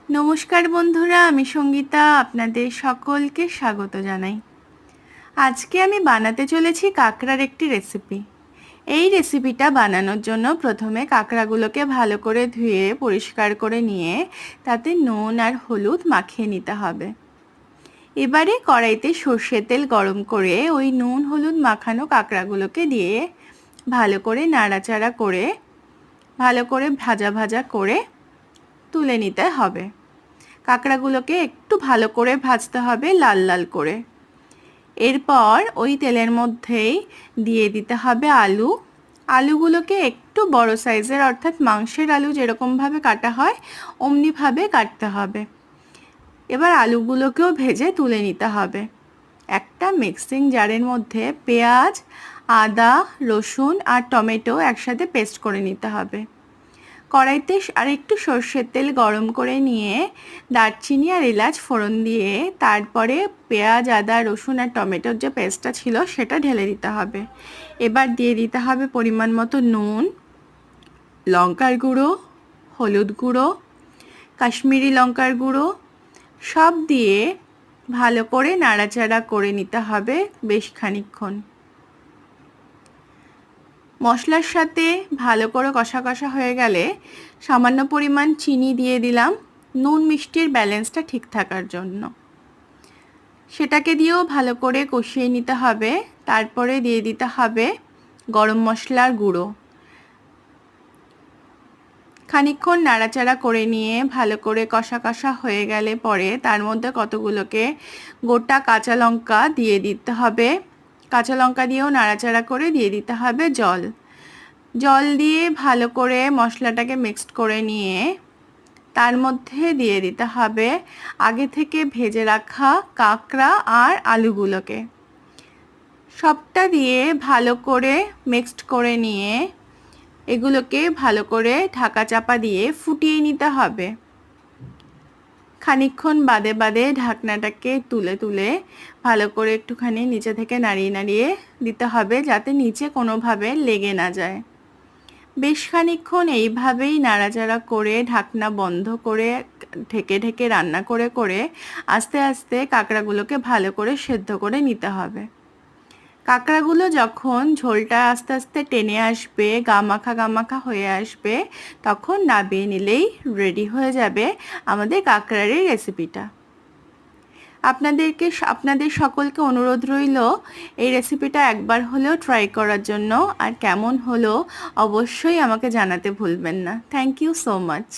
নমস্কার বন্ধুরা, আমি সঙ্গীতা আপনাদের সকলকে স্বাগত জানাই। আজকে আমি বানাতে চলেছি কাঁকড়ার একটি রেসিপি। এই রেসিপিটা বানানোর জন্য প্রথমে কাঁকড়াগুলোকে ভালো করে ধুয়ে পরিষ্কার করে নিয়ে তাতে নুন আর হলুদ মাখিয়ে নিতে হবে। এবারে কড়াইতে সর্ষের তেল গরম করে ওই নুন হলুদ মাখানো কাঁকড়াগুলোকে দিয়ে ভালো করে নাড়াচাড়া করে ভালো করে ভাজা ভাজা করে তুলে নিতে হবে। কাঁকড়াগুলোকে একটু ভালো করে ভাজতে হবে, লাল লাল করে। এরপর ওই তেলের মধ্যেই দিয়ে দিতে হবে আলু। আলুগুলোকে একটু বড় সাইজের, অর্থাৎ মাংসের আলু যেরকমভাবে কাটা হয় অমনিভাবে কাটতে হবে। এবার আলুগুলোকেও ভেজে তুলে নিতে হবে। একটা মিক্সিং জারের মধ্যে পেঁয়াজ, আদা, রসুন আর টমেটো একসাথে পেস্ট করে নিতে হবে। কড়াইতে আর একটু সর্ষের তেল গরম করে নিয়ে দারচিনি আর এলাচ ফোড়ন দিয়ে তারপরে পেঁয়াজ, আদা, রসুন আর টমেটোর যে পেস্টটা ছিল সেটা ঢেলে দিতে হবে। এবার দিয়ে দিতে হবে পরিমাণ মতো নুন, লঙ্কার গুঁড়ো, হলুদ গুঁড়ো, কাশ্মীরি লঙ্কার গুঁড়ো সব দিয়ে ভালো করে নাড়াচাড়া করে নিতে হবে বেশ খানিকক্ষণ। মশলার সাথে ভালো করে কষা কষা হয়ে গেলে সামান্য পরিমাণ চিনি দিয়ে দিলাম, নুন মিষ্টির ব্যালেন্সটা ঠিক থাকার জন্য। সেটাকে দিয়েও ভালো করে কষিয়ে নিতে হবে। তারপরে দিয়ে দিতে হবে গরম মশলার গুঁড়ো। খানিকক্ষণ নাড়াচাড়া করে নিয়ে ভালো করে কষা কষা হয়ে গেলে পরে তার মধ্যে কতগুলোকে গোটা কাঁচা লঙ্কা দিয়ে দিতে হবে। কাঁচা লঙ্কা দিয়েও নাড়াচাড়া করে দিয়ে দিতে হবে জল। জল দিয়ে ভালো করে মশলাটাকে মিক্সড করে নিয়ে তার মধ্যে দিয়ে দিতে হবে আগে থেকে ভেজে রাখা কাঁকড়া আর আলুগুলোকে। সবটা দিয়ে ভালো করে মিক্সড করে নিয়ে এগুলোকে ভালো করে ঢাকা চাপা দিয়ে ফুটিয়ে নিতে হবে। খানিকক্ষণ বাদে বাদে ঢাকনাটাকে তুলে তুলে ভালো করে একটুখানি নিচে থেকে নাড়িয়ে নাড়িয়ে দিতে হবে, যাতে নিচে কোনোভাবে লেগে না যায়। বেশ খানিকক্ষণ এইভাবেই নাড়াচাড়া করে ঢাকনা বন্ধ করে ঢেকে ঢেকে রান্না করে করে আস্তে আস্তে কাঁকড়াগুলোকে ভালো করে সেদ্ধ করে নিতে হবে। কাঁকড়াগুলো যখন ঝোলটা আস্তে আস্তে টেনে আসবে, গামাখা হয়ে আসবে, তখন নামিয়ে নিলেই রেডি হয়ে যাবে আমাদের কাঁকড়ার এই রেসিপিটা। আপনাদের সকলকে অনুরোধ রইল এই রেসিপিটা একবার হলেও ট্রাই করার জন্য, আর কেমন হলো অবশ্যই আমাকে জানাতে ভুলবেন না। Thank you so much.